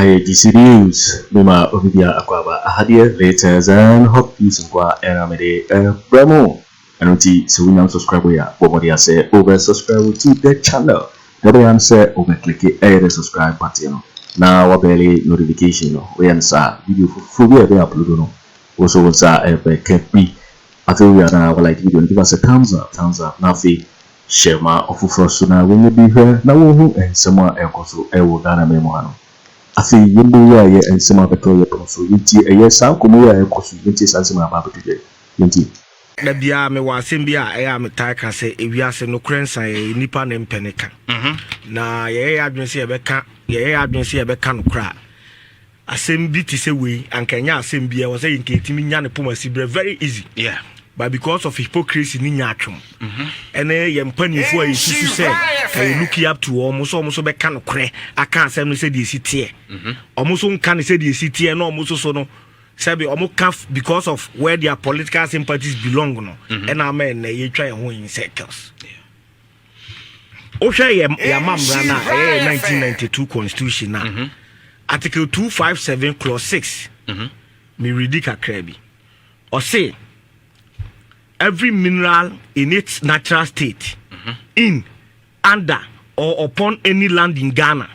IGC News, Bima Obibia Akwaba Ahadie, latest and hot news and qua Eramede Bremo. And so we now subscribe here. What say over subscribe to the channel. The answer over click the subscribe button. Now what barely notification we answer video for we upload no. Also what's kepi. I think we are now like video give us a thumbs up. Now share my offer for us now when you be here. Now who and someone else so will Ghana memoir. I think you know ya and some other toilet so you a yes some come here cause you some about today. Na bia me wa asembia I am taka say ewiase no krensan e nipa ne mpeneka na ye adwense ye beka no kra asembi ti say we ankanya asembia was say nketimi nya ne pomasi bre very easy but because of hypocrisy ni nya atwom ene ye mpanifo a yesusu say I look up to almost beka no kre aka asem no say de sitie almost nka ne say de sitie no almost so no Sabi omukaf because of where their political sympathies belong no and amen ye try in circles. Osha ya mamra na 1992 constitution na article 257 clause 6 me read it kakrebi or say every mineral in its natural state in under or upon any land in Ghana,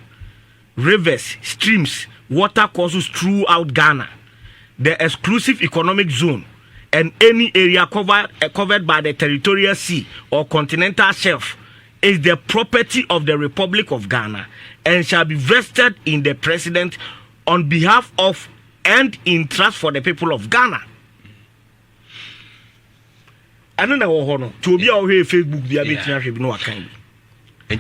rivers, streams, water courses throughout Ghana, the exclusive economic zone, and any area covered by the territorial sea or continental shelf is the property of the Republic of Ghana and shall be vested in the President on behalf of and in trust for the people of Ghana. I don't know to be our Facebook be a bit no account. Ye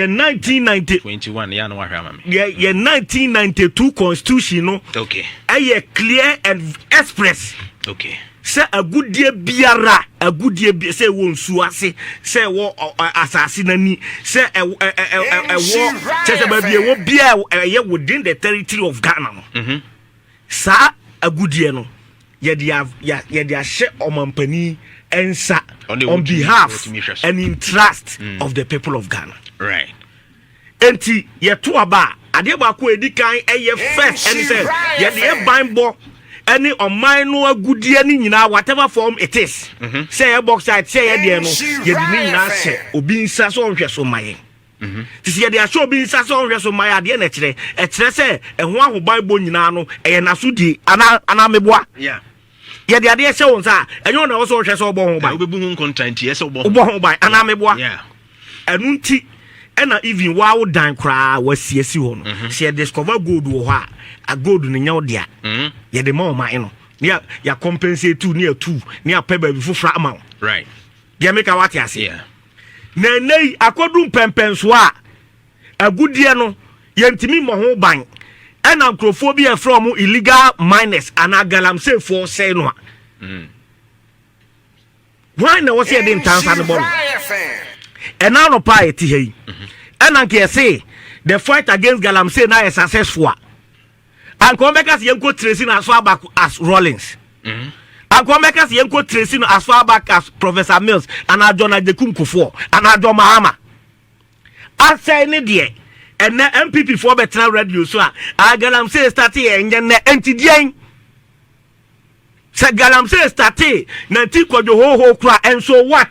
1991 ya no ahwa ye 1992 constitution no okay aye clear and express okay say agudie biara agudie say wo nsu ase say wo asase nani say wo say ba bie wo bia ye within the territory of Ghana no sa agudie no ye dia hye omampani ensa on behalf and in trust of the people of Ghana. Right. Enti ye to aba ade ba ko edi kan eye first and say ye de banbo any on mine no agudie ni nyina whatever form it is. Say ye box side say ye de no ye di ni nyina say obi nsa so hwe so maye. Tisi ye de asho obi nsa so hwe so maye ade na kire e kire say ehun ahobanbo nyina no eye naso di ana meboa. Yeah. Yeah, the idea shows that and you know also just obo by obebu content yes obo by ana meboa yeah enunti ena even wow dan kra wasiesi ho no she discover gold wo ho a gold no nya odia ye de ma man no ya compensate to near 2 near peba bi fufra ama right ye make what ya say yeah na nei akodum pempenso a agudie no ye ntimi mo ho ban and acrophobia from illegal miners and a galamsey for say no. Why no was here in Tanzania? And now no piety here. And I can say the fight against galamsey now is successful. And come back as young tracing as far back as Rollins. And come back as young tracing as far back as Professor Mills and I John Kufo and I John Mahama. I say any and na NPP for better radio so galamsey start enye na entidian se galamsey start na ti kojo ho kra and so what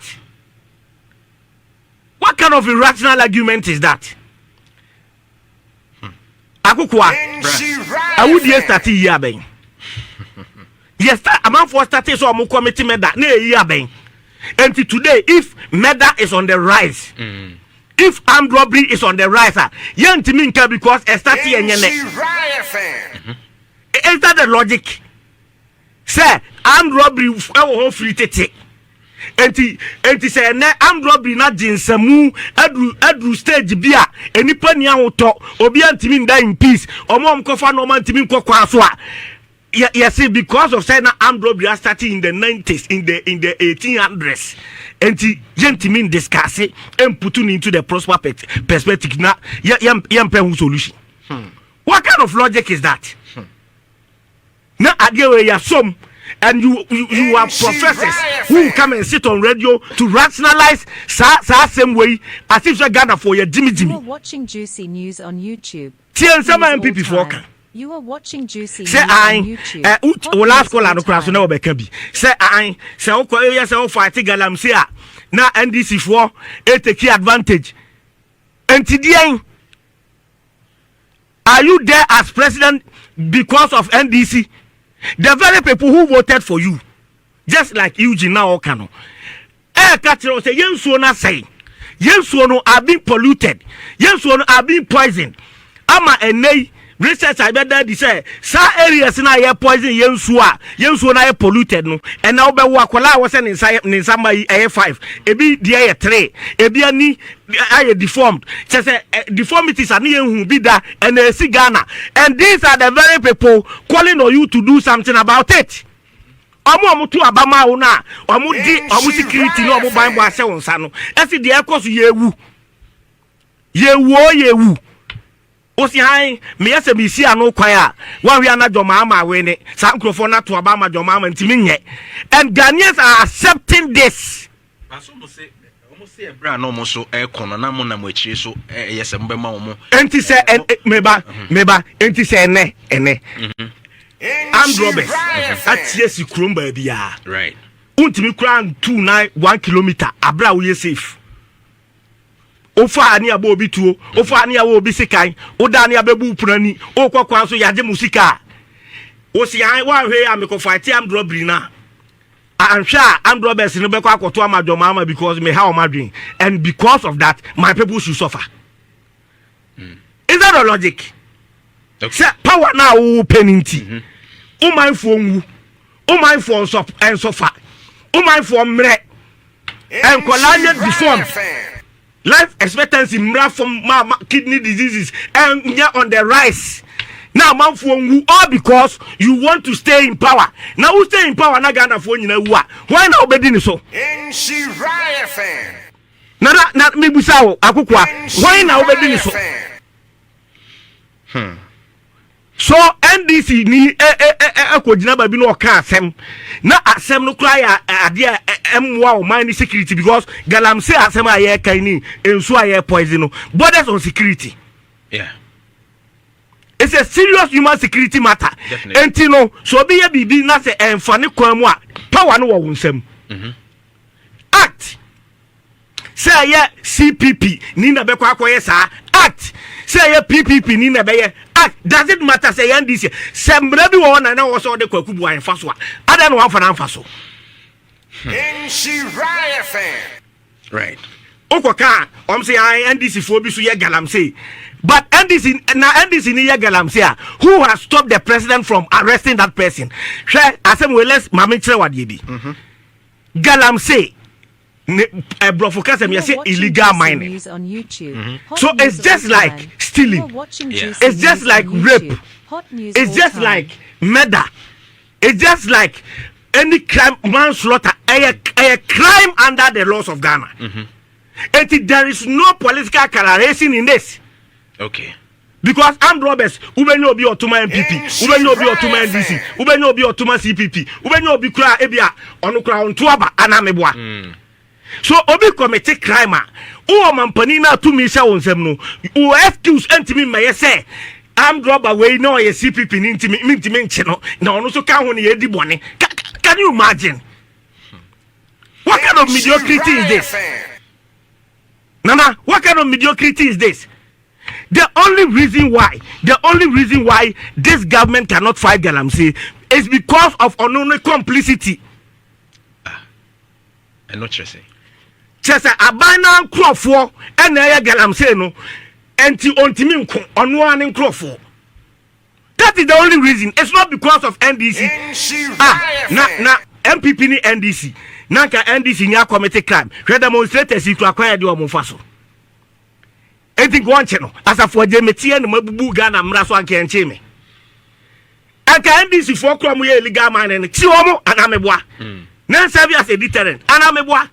kind of irrational argument is that Akufo Addo start here ben yes amount for start so am committee meda na here ben and today if meda is on the rise if armed robbery is on the rise, yantiminka because a starting and is that the logic? Say armed robbery our free to take. And say armed robbery not jinsamu adru stage bia any penny out or be antimin die in peace or mom kofa no man timin kwaswa. Yes, because of saying armed robbery starting in the 90s, in the 1800s. And gentlemen discuss it and put it into the prospect perspective now. Solution. What kind of logic is that? Now, I give you some and you are professors who come and sit on radio to rationalize same way as if you're Ghana for your Jimmy. You are watching Juicy News on YouTube. NPP for You are watching Juicy News on YouTube. Last call and cross no be can be. Say fight galamsey na NDC for take advantage. And today, are you there as president because of NDC? The very people who voted for you, just like Eugene now Okano. Katro say yensuo na say yensuo no are being polluted, yensuo no are being poisoned. Ama enei research I better say sa areas na ye poison yensuo na ye polluted no. And now be wakola was in sama ye 5, ebi dia ye 3, ebi ani aye deformed. Say deformities are near who be that and see Ghana. And these are the very people calling on you to do something about it. Omo to abama una omo di security no omo ban bo ase wonsa no. Esi de ekos yewu osi han me yese bi si anu kwan a wan wi ana jomama we ne sa nkrofo na to abama jomama ntimi nye. And Ghanaians are accepting this. Aso mo say ebra no mo so ekono na mo na mo akire so yese mbe ma mo enti se meba enti se ene armed robbers atie si krom ba bia right untimi kura 1 kilometer abra wo ye safe ofa ani abo obi tuo ofa ani awo obi sikan oda ani abebu prani okokwa so yaje musika osi an wa hwe ameko fight armed robbery na I'm sure armed robbers no be kwa akoto amadwoma because me how madwin, and because of that my people should suffer. Is that a logic? Okay. Say power now penalty. O mind for ngu, o mind for and suffer, o mind for mre, and collision deformed. Life expectancy mra from kidney diseases and on the rise. Now man for ngu all because you want to stay in power. Now who stay in power na Ghana for nyina wu a. Why na obedi so? Na me busa wo akokwa. Why na obedi so? So NDC ni akojina ba bi no ka asem na asem no kra ya ade emwa o man security because galamsey asem aye kan ni ensu aye poison no borders on security. Yeah. It's a serious human security matter. And you know, so be a bibi na se enfane kwan mu a power no wo nsam. Act. Say ye CPP ni na be kwa akoye sa act. Say ye PPP ni na be ye act. Does it matter say NDC sembra bi wo na na wo so de kwaku bu an faso a ada no amfa na amfa so. Right. Okoka say NDC fo bi so ye galamsey. But NDC ni ye galamsey who has stopped the president from arresting that person? Asem we let's mama kire wade bi. Galamsey illegal mining. So it's just like stealing. It's just like rape. It's just like murder. It's just like any crime, manslaughter, a crime under the laws of Ghana. There is no political coloration in this. Okay. Because armed robbers, ubenyo obi otuma NPP, ubenyo obi otuma NDC, ubenyo obi otuma CPP, ubenyo obi kura ebia onu kura ontuaba anamebwa. So obi commit crime o mampani na to me sha wonsem no o excuse entimi meye say armed robber we no ye CPP ni ntimi nche no na onu so ka ho ne ye di bone. Can you imagine? What kind of mediocrity is this? Nana, what kind of mediocrity is this? The only reason why this government cannot fight galamsey is because of unknown complicity. I know what you're saying. Chesa abana nkrofo ena ya galamsey no enti ontimi nko ono an nkrofo. That is the only reason. It's not because of NDC. Na NPP ni NDC. Nanka NDC nya commit crime. Hwe demonstrators to acquire the omofaso. Enti go anche no Asafo Adjei metie no mabubu Ghana mra so anke enche me. Anka NDC for krom ye illegal mining no ti omo anameboa. Na serve as a deterrent anameboa.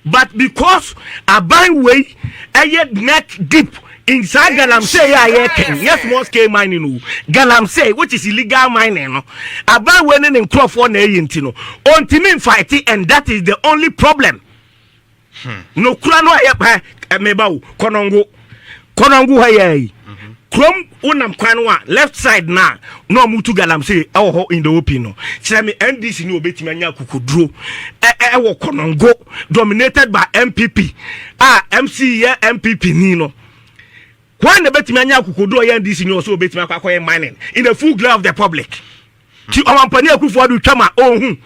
But because a buying way neck deep inside galamsey yes small scale mining galamsey which is illegal mining no aba when in crop for na yinti no ontimi fight and that is the only problem no kura no aye mebawo konongo ha yayi krom unam kwanwa left side na no mutu galamsey ho in the open no kire me NDC ni obetimi anya kukoduro wo konongo dominated by NPP MC NPP ni no when the betimi anya kukoduro NDC ni also obetimi akwakoye mining in the full glare of the public ti omampani Akufo Addo twama ohun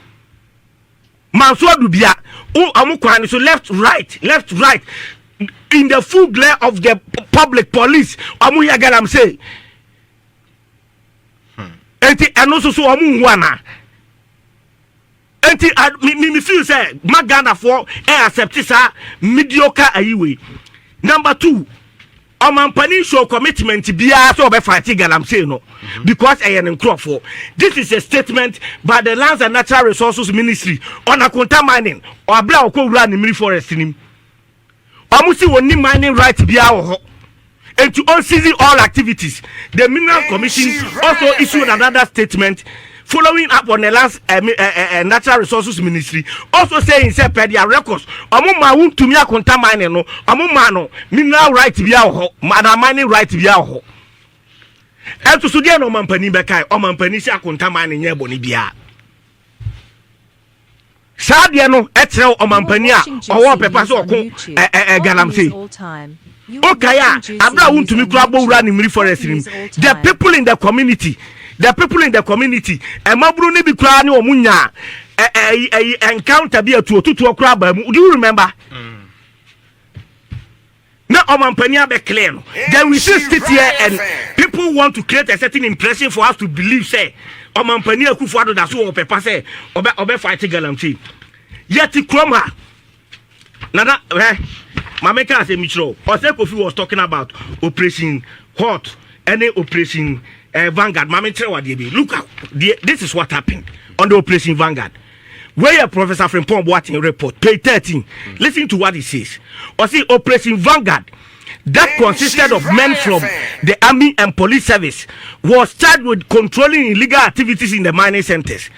manso adu bia amukwan so left right in the full glare of the public police amuya galamsey enti eno so amu wana enti me feel say magana for accept sa mediocre ayiwe. Number 2, omampani show commitment bia so be fight galamsey no because ayen crop for this is a statement by the Lands and Natural Resources Ministry on Akonta mining or abla okowura ni miri forest nim amusi woni mining right bia ho and to unceasing all activities. The Mineral Commission also issued another statement following up on the last Natural Resources Ministry, also saying per their records, Amuma Wontumi Akonta mining no, Amuma no mineral right bia ho, mining right bia ho. And to sudia no mampani bekai, omampani si Akonta mining nye boni bia. Sadia no etrel omampani a owo pepa so okun galamsey. Okaya abra Wontumi kura bowura ni miri forest nim. The people in the community emabru ni bi kura ni omunya encounter bi atuotutu kura ba mu. Do you remember? Now omampani abe clear no. Then we still sit here and people want to create a certain impression for us to believe say omampani Akufo Addo da so opepa say obe fight galamsey. Yet kroma nada Mameka say Mitro Kofi was talking about Operation Hot and Operation Vanguard. Look out, this is what happened on the Operation Vanguard. Where Professor Prempeh watching report, page 13. Listen to what he says. Or see Operation Vanguard that consisted of men from the army and police service was charged with controlling illegal activities in the mining centers.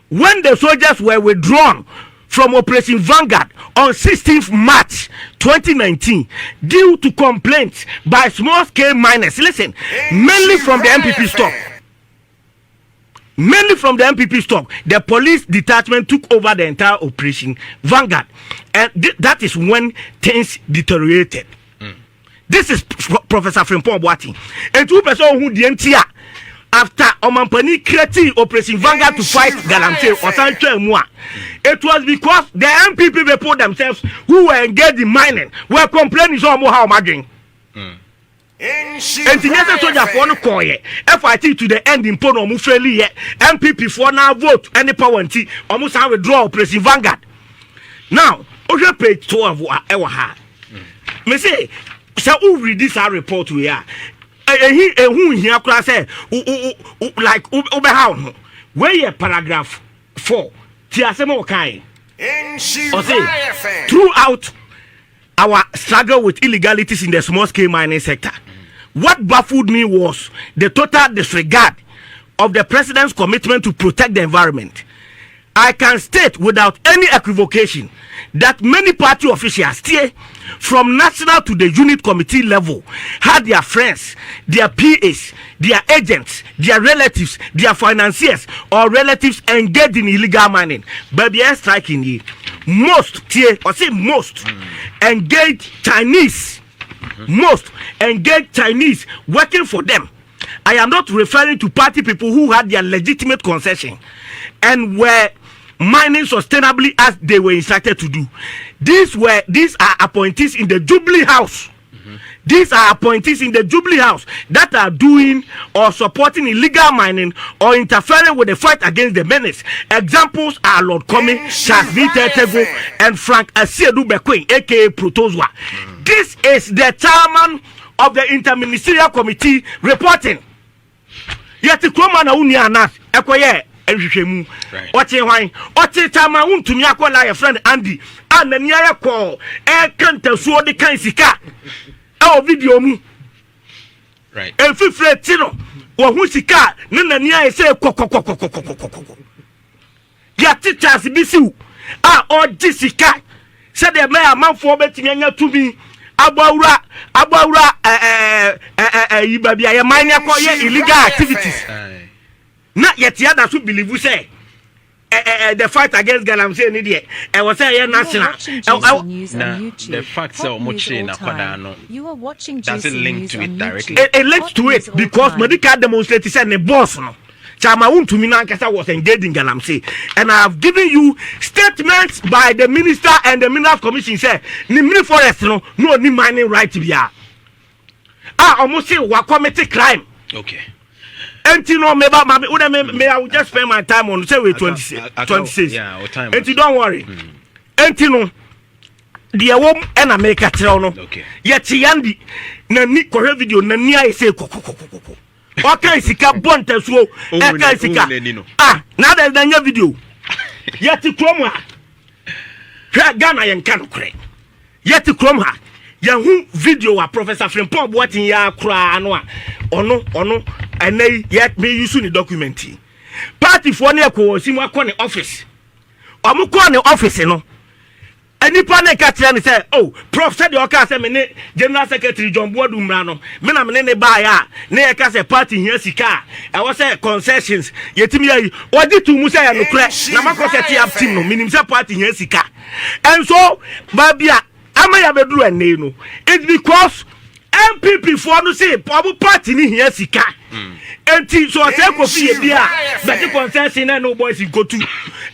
When the soldiers were withdrawn from Operation Vanguard on 16th March 2019 due to complaints by small-scale miners. Listen, mainly from the NPP stock. The police detachment took over the entire Operation Vanguard, and that is when things deteriorated. This is Professor Prempeh watching. And 2 person who didn't after omampani created Operation Vanguard to fight galamsey or something. It was because the NPP people themselves who were engaged in mining were complaining so how imagine. And the soldier for no coye FIT to the end in Pono Mufeli NPP for now vote any power and almost have withdraw Operation Vanguard. Now, okay, page 12 our ha. Me say, so who read this report we are? Who here class like how where paragraph 4 throughout our struggle with illegalities in the small scale mining sector, what baffled me was the total disregard of the president's commitment to protect the environment. I can state without any equivocation that many party officials here, from national to the unit committee level, had their friends, their PAs, their agents, their relatives, their financiers or relatives engaged in illegal mining. But the air striking here, most engaged Chinese, working for them. I am not referring to party people who had their legitimate concession and were mining sustainably as they were instructed to do. These are appointees in the Jubilee House. These are appointees in the Jubilee House that are doing or supporting illegal mining or interfering with the fight against the menace. Examples are Lord Comey, Charles V. Tego, and Frank Asiedu Bekwin, aka Protozwa. This is the chairman of the Interministerial Committee reporting. Yet the Kwabena Agyapong ekoye ehwehwemu oche hwan oche chama Wontumi akola your friend Andy and the near call kanta suo de kan sika e o video mu Right. And fifre tino. Wa hu sika na nani aye say kokokokokokokokoko. Ya teachers bisiu. O jisika. Say the me amanfo betimi anya tumi. Abawura ibabia ya mine akoye illegal activities. Na yet ya that should believe say the fight against galamsey ni there. I was say national. The facts are much in Akwadano. You are watching does it link to it directly? It links to it because medical demonstrators said the boss no. Chama Wontumi Nankasa was engaged in galamsey, and I have given you statements by the minister and the minerals commission say ni mini forest no ni mining right bia. Almost say wa commit crime. Okay. Enti no me I will just spend my time on say we 26. Yeah, time. Enti don't worry. Enti no the wom and America tell no. Okay. Yet yandi na ni ko video na ni ay say kokokokoko. Okay, sika bonte so eka sika. Now there's the video. Yet kroma. Ghana yen kan kure. Yet kroma. Yahu video wa Professor Prempeh boatin ya kura no a ono enai yet me use ni document. Party for ne ko simu akọ ne office. Omo ko ne office no. Anipa ne ka tire ne say oh prof said the say me ne general secretary John Boadu mra no me na me ne ba ya ne e ka say party hia sika e wo say concessions yetimi yi odi tu mu say ya no kure na makọ up team no minim say party hia sika and so babia ama ya beduru ene no it's because NPP for no say party ni hia sika enti so say kofi ye bia be concession na no boys in kotu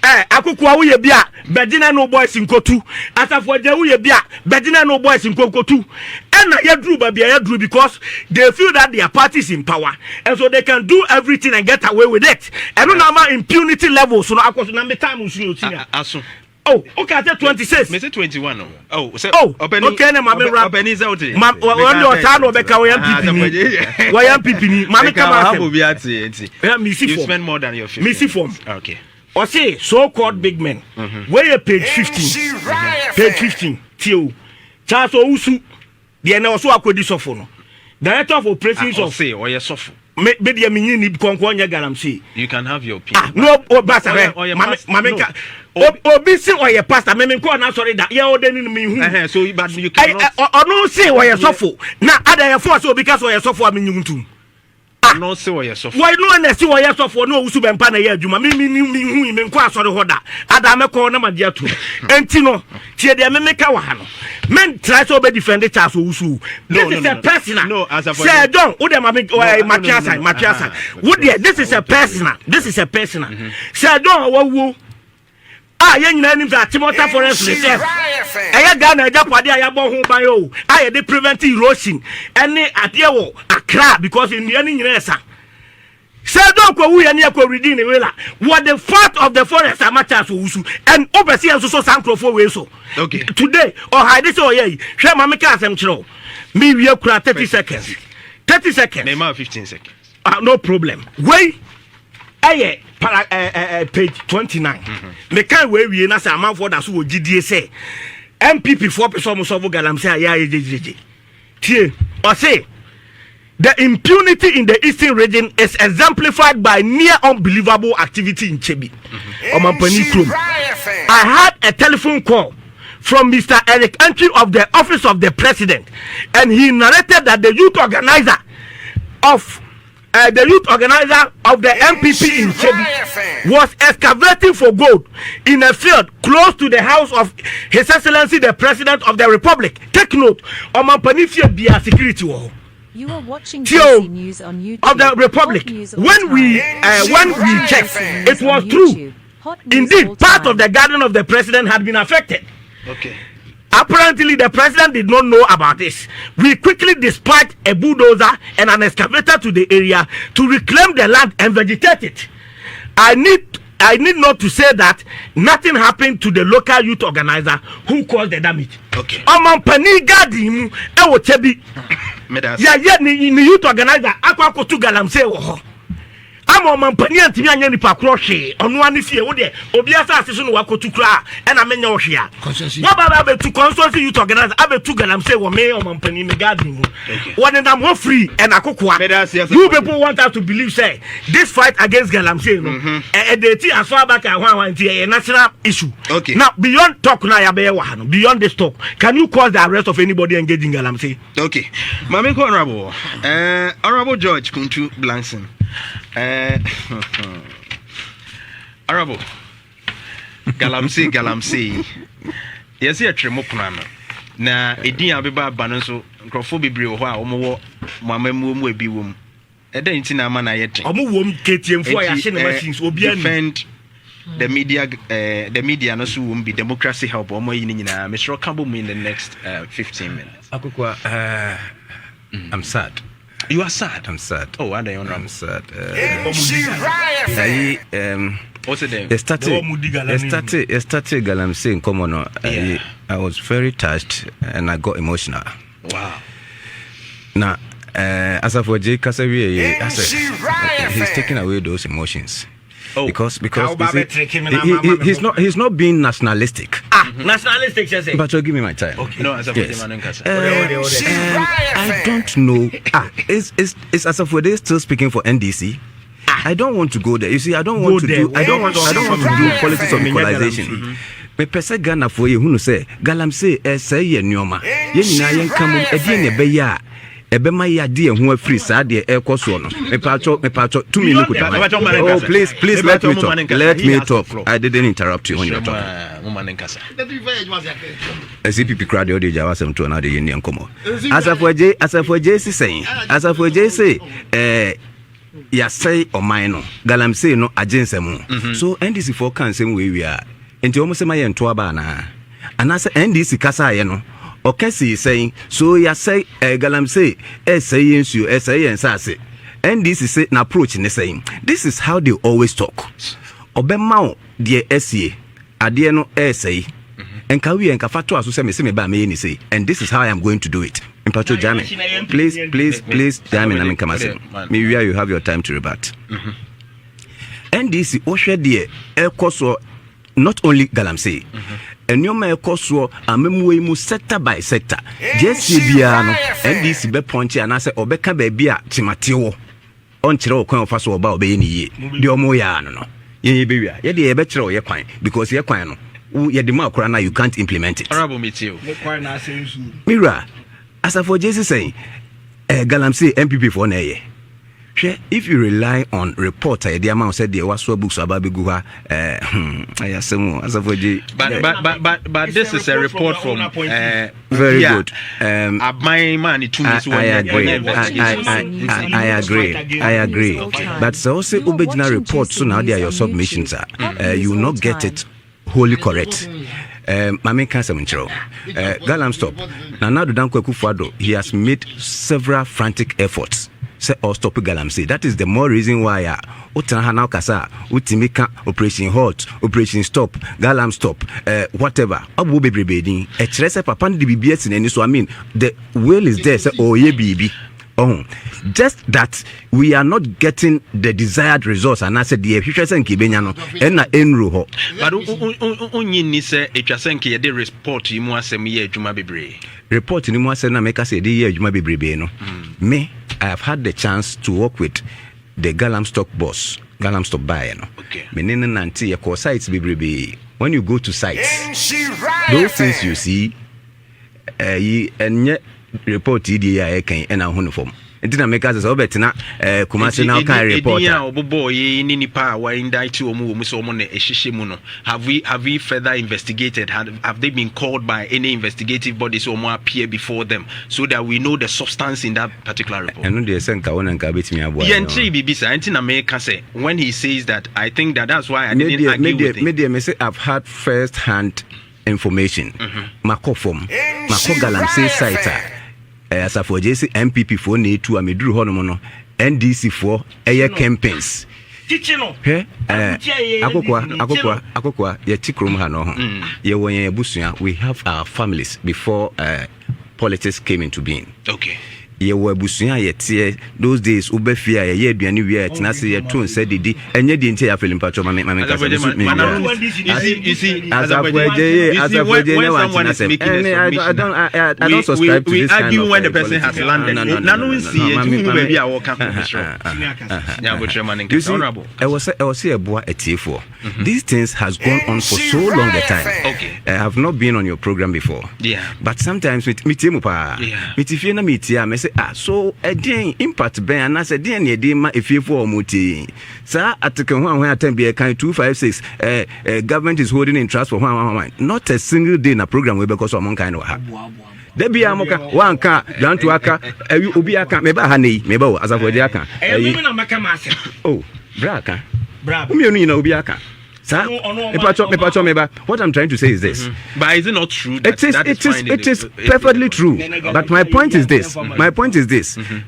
Akufo Addo ye bia bedina no boys in kotu Asafo Adjei ye bia bedina no boys in kotu and ya drew babia ya drew because they feel that their party is in power and so they can do everything and get away with it and no na impunity levels so akoso na me time usu aso. Oh, okay, I said 26. Me say 21 no. Oh, say okay, na mame rap. Obeni is out. Ma wonder ta no beka we MPP. We MPP ni. Mame come out. You spend more than your 50. Missy form. Okay. Or say so-called big men. Where page 15. Page 15. Tio. Charles Owusu. The na also akodi sofo no. Director of operations of say or your sofo. Me dia minyi ni konkonya galamsey. You can have your opinion. No, basa mame obi si oye pastor me ko na sorry that ye odeni me hu so but you cannot no say oye sofo na ada ye force obi ka so oye sofo aminyuntum no say oye sofo why no na say oye sofo no Owusu bempa na ye adwuma me hu me ko asori hoda ada me ko na made atu enti no tie de me ka wa ha no men try to be defend it as Owusu this is a personal no as a say don wo dem matriasa wo there this is a personal say don wo ye nyina nim za Timothy Forest Reserve eya Ghana Agyapong aya bo ho ban o aye dey prevent erosion any ade wo Accra because in any nyina esa say don ko wu ye ne ko reading ni wela what the fact of the forest amateur so Owusu and obesi so sankrofo we so okay today or hide this or ye hwe ma me ka asem kiro me wie kura 30 seconds me ma 15 seconds no problem wey aye page 29 me kan we na say amanfo da so ogidie say MPP for person so galamsey ya jejeje tie or say the impunity in the eastern region is exemplified by near unbelievable activity in Chebi Omampani Krom. I had a telephone call from Mr. Eric Entry of the office of the president and he narrated that the youth organizer of the NPP in Chebi was excavating for gold in a field close to the house of His Excellency the President of the Republic. Take note, Omampani field be a security wall. You are watching GC News on YouTube. Of the Republic. When we checked, it was true. Indeed, part of the garden of the president had been affected. Okay. Apparently, the president did not know about this. We quickly dispatched a bulldozer and an excavator to the area to reclaim the land and vegetate it. I need not to say that nothing happened to the local youth organizer who caused the damage. Okay. Omampani garden ewo Chebi. Ya ni youth organizer Akoto galamsey wo ho. ama mampani antimi anya nipa krohwe ono ani fie wo de obi asase so no wakotu kra e na menya ohwe a wo baba be to consultancy youth organizer abetu galamsey wo me o mampani me garden hu won na mo free and akokoa you people want us to believe say this fight against galamsey no they ti aso abaka hwan ti national issue now beyond talk na ya be wa no beyond this talk can you cause the arrest of anybody engaging galamsey? Okay, Mami Honorable, Honorable George Kuntu Blanson, Honorable Galamsey, yes, here Tremopana. Na edin abeba ba no so nkrofo bebre ho a omo mamamu mu ebi wom eda nti na ama na yete omo wom ketiemfo a ya hye na machines obi ani defend the media no so wom be democracy help omo yi nyina me sure can in the next 15 minutes. Akukwa, I'm sad. You are sad? I'm sad. Oh, why are you I'm sad. What's it then? Started galamsey in common. I was very touched and I got emotional. Wow. Now, Asafo Adjei Kasawi, he's taking away those emotions. Oh, because he's not being nationalistic. Nationalistic, you say. But give me my time. Okay. No, Asafo yes. I don't know. Is Asafo Adjei still speaking for NDC? I don't want to go there. You see, I don't want to do politics of equalization. Me pese Ghana for you who say galamsey say ye nyoma. Ye nyina yen kam edie ne be ya. Ebema ya die ho afiri saa de ekoso no. Me pacho 2 minutes. Oh, please let me talk. I didn't interrupt you when you were talking. CPP crowd dey jawasem to na de yen nkomo. Asafo Adjei say ya say oman no galamsey no agensem. So NDC for kan sem we are enti omo se ma ye nto aba na anase NDC kasa ye no okasi saying so ya say galamsey say yensu say yensase NDC say na approach ne saying this is how they always talk obema de sie ade no say enka wi enka fato aso se me ba me ni say and this is how I am going to do it. Impacho Jame, please Jame na menkamase me where you have your time to rebut. NDC ohwe de ekoso not only galamsey enyoma ekoso amemwe mu sector by sector jesi bia no NDC be ponche anase obeka ba bia timate wo onkyere wo kwan ofa so oba obeye ni ye de omo ya no ye be wia ye de ye be kyere wo ye kwan because ye kwan no ye de ma akora na you can't implement it. Honorable Mitio Mira Asafo Adjei say galamsey NPP for na ye. If you rely on reporter, the amount said there was books about Biguha, but this is a report from very good. My man, I agree. But so also original reports, so now they are your submissions. You will not get it wholly correct. Mame cancer intro. Galam stop. Now do Kweku Addo, he has made several frantic efforts. Say or stop galamsey. That is the more reason why utana now kasa utimika operation halt, operation stop, galam stop, whatever. Abu bebre bedin. Echrese papa ndi BBS in any so I mean the will is there. Say oh ye bibi. Oh, just that we are not getting the desired results. And I said the efficiency kibenya no na enro ho. But onyi ni say etwasenke ye de report yi mu asem ye adwuma bebre. Report ni mu asem na make say de ye adwuma bebre no. Me I have had the chance to work with the Galam stock boss, Galam stock buyer. No? Okay. Menene nanti ya ko sites bibrebe. When you go to sites, those things you see, enye report idi ya eken ena uniform. Ntina make us obetina kumase na kai reporter. Obobo ye ni nipa wa indict omu so omo na ehihye mu no. Have we further investigated? Have they been called by any investigative bodies or more appear before them so that we know the substance in that particular report? And no dey senka wona nka betimi aboa. Yentri bibisa ntina make say when he says that I think that's why I didn't argue with him. Me say I've had first hand information. Mako galamsey site. Asafo Adjei NPP for NETU ameduru ho no NDC for campaigns. Akokwa ye tikrom ha no ho. Ye won ye busua we have our families before politics came into being. Okay. ye were busua ye tie those days ube fear ye aduane wi atina se ye tun se didi enye di ntia ya feeling patcho mama kasa you see Asafo Adjei I don't subscribe to this kind of argue when the person has landed nanu see baby I walk come honorable I was say eboa etiefo these things has gone on for so long a time. Okay, I have not been on your program before, but sometimes with mitiemu pa mitifie na mitia me say so again impact ben and I said den e dey ma efiefo omuti sa atike ho atem be kan 256 government is holding in trust for one not a single day na program we because of kind of ha debi amoka wanka jantu aka obi aka me ba ha nei me ba o Asafo Adjei aka oh braka umienu nyina obi aka what I'm trying to say is this. But is it not true? It is perfectly true. But my point is this.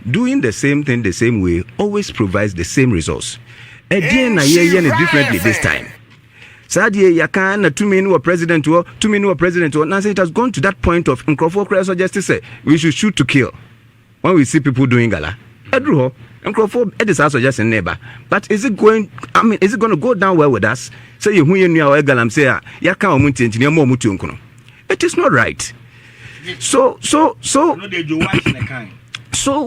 Doing the same thing the same way always provides the same results. Again, differently this time. Sadie Yakan, 2 men were president or 2 men were president or it has gone to that point of Nkrofo justice say we should shoot to kill when we see people doing gala. Edruho. Nkrofo is also just a neighbor. But is it going to go down well with us? Say you galamsey yaka omunti ntini mo mutu nkono. It is not right. So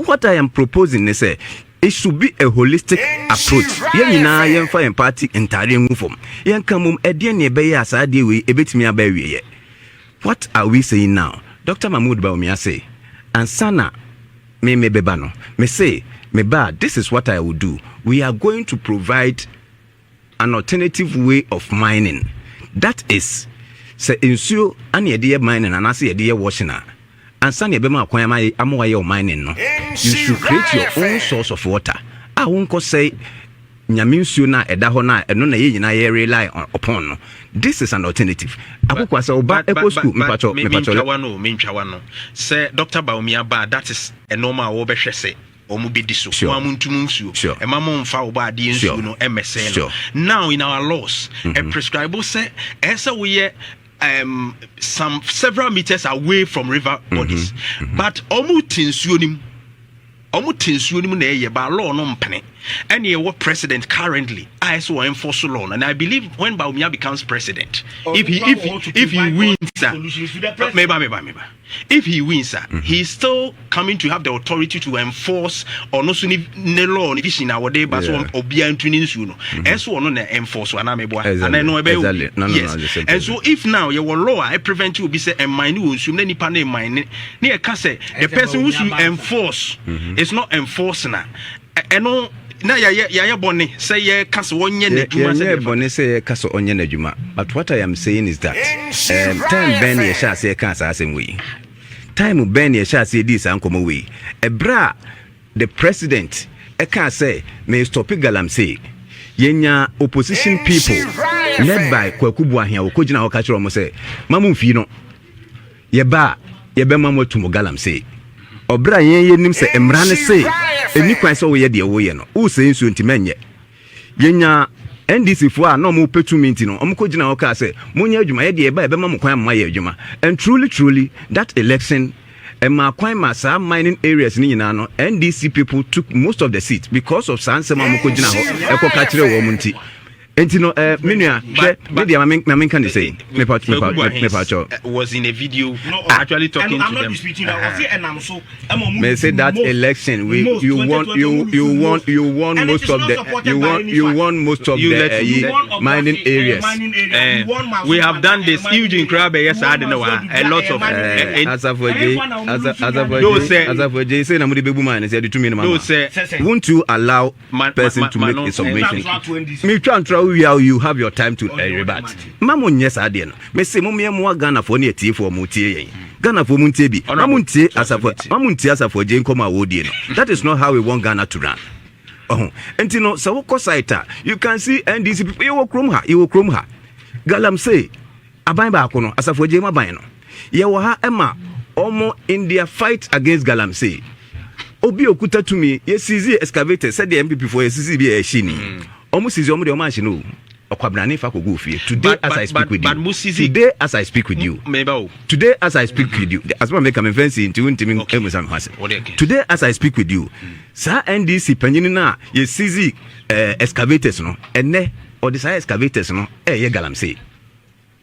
what I am proposing is it should be a holistic approach. Yenina yemfa en party entire ngufom. Yenkamum edien ne be ya asade we ebetimi abawie. What are we saying now? Dr. Mahamadu Bawumia say, ansana me bebano. Me say this is what I will do. We are going to provide an alternative way of mining. That is, say insuo ani yede mining and ase yede washing and san ye bema akwan amawaye mining no. You should create your own source of water. I won't say nyame nsuo na eda ho na eno na ye nyina ye rely upon no. This is an alternative. Akukwa say oba eco school me pacho say Dr. Bawumia ba that is a normal wo behwe say omu be diso amuntumu nsuo e mama mfa oba ade nsuo no MSN no. Now in our laws a prescribable say esa we some several meters away from river bodies but omu tinsuo nim na ye ba law no mpene and ye what president currently ISO enforce law and I believe when Bawumia becomes president if he wins if he wins he's still coming to have the authority to enforce or no suni ne law ni vision our day but so obia ntuni nsu no enso no na enforce ana mebo and I know yes and so if now your law I prevent you be say and mine nsu na nipa na mine na e ka say the person who should enforce is not enforcing no na ya bone say ye kaso onye na djuma say bone say ye kaso onye na djuma but what I am saying is that time ben ye sha say kan sa asem we time ben ye sha say this ankomo we ebra the president e kan say may stop galamsey yenya opposition people led by Kwaku Annan wo kogina wo ka kire mo say mamu mfi no ye ba mamu tumo galamsey obra yen nim se emra ne se eni kwan so wo ye de wo ye no wo se nsu ntimenye yenya NDC fo a no mo petu minti no omko gina wo ka se munya adwuma ye de ba mamu kwan ma ye adwuma and truly that election ma kwan ma sa mining areas ni nyina no NDC people took most of the seats because of sansema omko gina ho e ko ka kire wo munti entino menua media mamen can say me was in a video actually talking to them may say that election you want most of the mining areas we have done this Eugene Krabe yes I don't know a lot of Asafo Adjei say na mo de bebu man say the 2 minutes won't you allow person to make a submission me try you have your time to rebut. Mamu nyesa ade no. Me say mo Ghana for na etifo mo tie yen. Ghana for mo tie bi. Mamu tie Asafo Adjei nkoma wodie no. That is not how we want Ghana to run. Enti no so woko site you can see NDC people you wo krom ha. Galamsey aban ba akono Asafo Adjei maban no. Ye wo ha ema omo India fight against Galamsey. Obi okuta tumi ye sizi excavator said the NPP for ye sizi bi e hini. Almost is the machine. Okwabrane fa kogu ofie. Today as I speak with you. Today as I speak with you. Today as I speak with you. As well make am fancy into Wontumi emusam hase. Today as I speak with you. Sa NDC panyin na ye seize excavators no. Ene or the excavators no ye galamsey.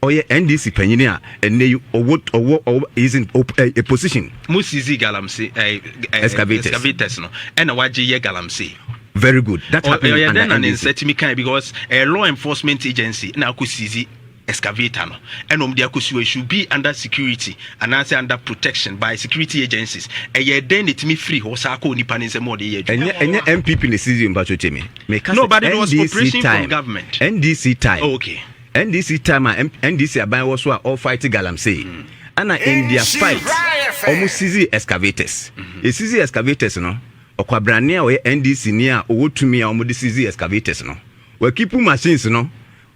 Oye NDC panyin a ene you or is in a position. Musizi galamsey excavators no. Ena waje ye galamsey. Very good. That happened then an NDC. Me kind because a law enforcement agency na kusizi excavator no and dia kusiwe should be under security and also under protection by security agencies. Then it me free or sako nipa ni semo de ye. Enye NPP ne sizi mbacho chemi. No, but it was operation from government. NDC time. Oh, okay. NDC time NDC aban was all fighting galamsey. Ana in their fight almost sizi excavators. Sizi excavators no. Okwabrane a we NDC ni a Owusu a omo de sizi excavators no we keep machines no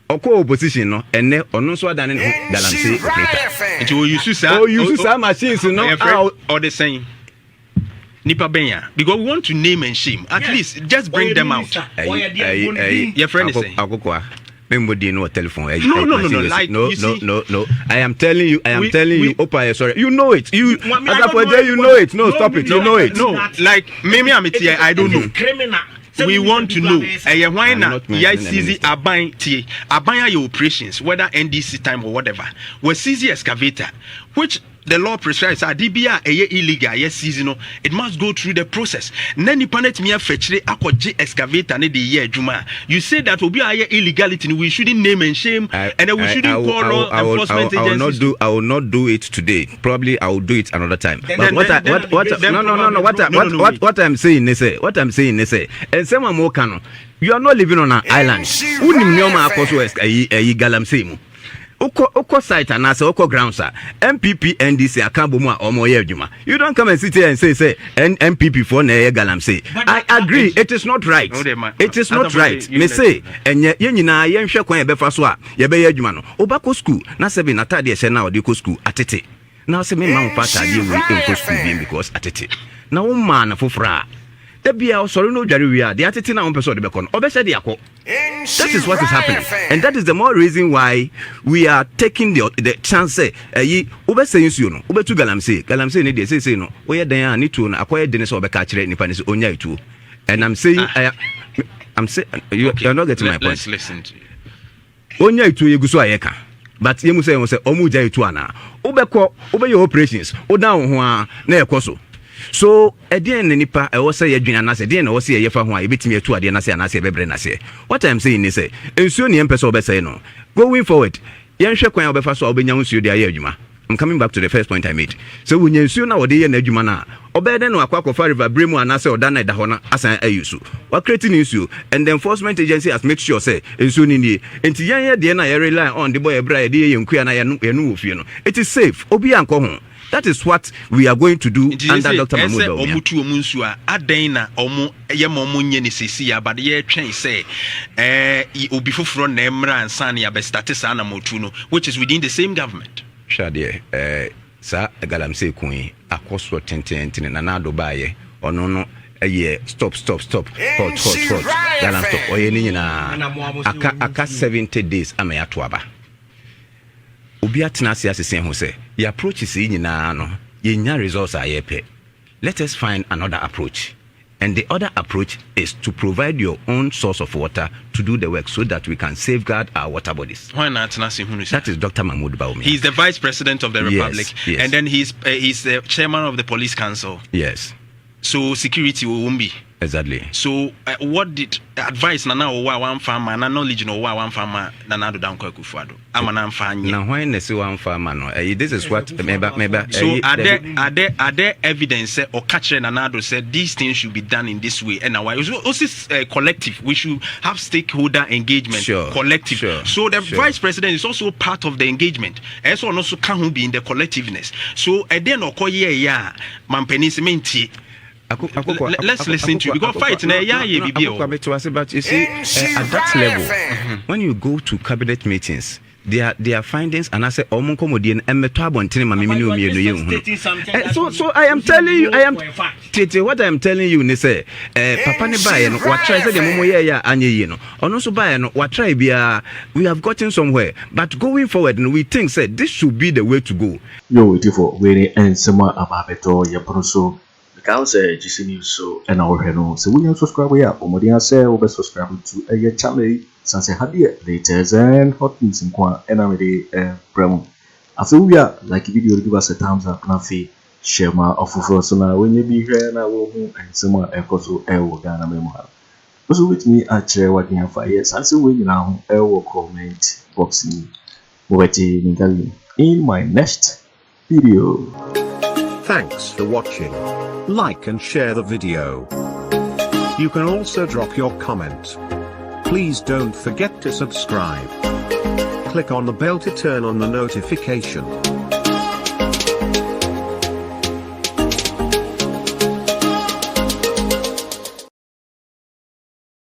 okwa opposition no ene ono so adane no galamsey operator nti Owusu sa machines no or the same nipa benya because we want to name and shame at least just bring them out your friend is saying Akokwa Membody no telephone. No. Like, no. I am telling you. Opa, sorry. You know it. You Asafo Adjei, you know it. No, stop it. You know it. No, like maybe I'm here. I don't know. Criminal. We want to know. Why not? CZ Abaya your operations, whether NDC time or whatever. We CZ excavator, which the law prescribes DBA illegal. Yes, seasonal. It must go through the process. Nani panet me fetchere akoje excavator ne the year juma. You say that will be illegality. We shouldn't name and shame, and then we shouldn't call law enforcement agencies. I will not do it today. Probably I will do it another time. But what I'm saying is, and someone more canon. You are not living on an island. Unim nyoma akoso galamsey. Oko site and as oko ground sir. NPP NDC akambo mu a omo ye adwuma. You don't come and sit here and say NPP for na ye galamsey. I agree, it is not right. It is not right. Me say enye ye nyina ye nhwe kwan ye befa so a ye be ye adwuma no. Obako school na se be na tade ye hye na odi ko school atete. Na se me man pa tade we ko school bi because atete. Na wo man na fofora. Ebia sorry no dware wi a de atete na wo pese de beko no. Obese de akọ. That is what is happening, and that is the more reason why we are taking the chance. Obese insuo no, obetu galamsey ne de say no. Oye dan a ni tu na akoye de ne so obeka kire nipa ne so onya itu. And I'm saying you are not getting my point. Let's listen to you. Onya itu yeguso ayeka. But yemu say omu ja itu ana. Obekọ obeye operations. Oda ho a na ekoso. So again nipa I was say adwina na say dey na was say yefa ho a ebetimi atu ade na say na say bebre na say. What I'm saying is say ensuo ne empese obese no. Going forward, yenhwe kwan obefa so obenya nsuo de aye adwuma. I'm coming back to the first point I made. So when you na ode ye na adwuma na obede no akwa river bremu ana say oda na da ho na asan ayusu. What creating issue and the enforcement agency has made sure say ensuo ni nie. Enti yen de na ye rely on the boy ebra ye yenkua na ye no ofie no. It is safe. Obi anko ho. That is what we are going to do under Dr. Mahamadu Bawumia. Omutu omunsu a adan na omo ye momo nye ne sesi ya but ye twen say obi foforo na emra ansan ya be start sa na motu no which is within the same government. Shade sa galamsey kun akoso tenten na na do baye ono no stop hot galam stop oye ni nyina aka 70 days amayato aba obi atena asese ho say your approach is nyina no yenya results ayepe. Let us find another approach, and the other approach is to provide your own source of water to do the work so that we can safeguard our water bodies. Why not? That is Dr. Mahamadu Bawumia. He's the Vice President of the Republic, yes. And then he's the Chairman of the Police Council. Yes. So security won't be. Exactly. So what did advice na one farmer na knowledge no one farmer na do down Akufo Addo amana mfanye na when they say one farmer no this is what maybe so are there evidence or catcher na do said these things should be done in this way and now also collective we should have stakeholder engagement collective so the vice president is also part of the engagement also can be in the collectiveness so then okoye ya mampeni sementi. Let's listen to you because fight na but you see at that level when you go to cabinet meetings their findings and I say omo komodie and meto abonten ma me no mi no so I am telling you Tete, what I am telling you is say papa ne buy no what try say the momo ya anye yi no ono so buy no what try bia we have gotten somewhere but going forward we think say this should be the way to go. Yo wait for we and some ababeto ya proso because GC News so and our no so we subscribe ya omodia say we subscribe to a channel since hadie latest and hot news in kwa NRMD promo after we are like video give us a thumbs up na fi share my offer so now when you be here na wo hu and some Akoto ewo Ghana memo also with me at what Gyamfi yes and so we now ewo comment box ni wati ningali in my next video. Thanks for watching. Like and share the video. You can also drop your comment. Please don't forget to subscribe. Click on the bell to turn on the notification.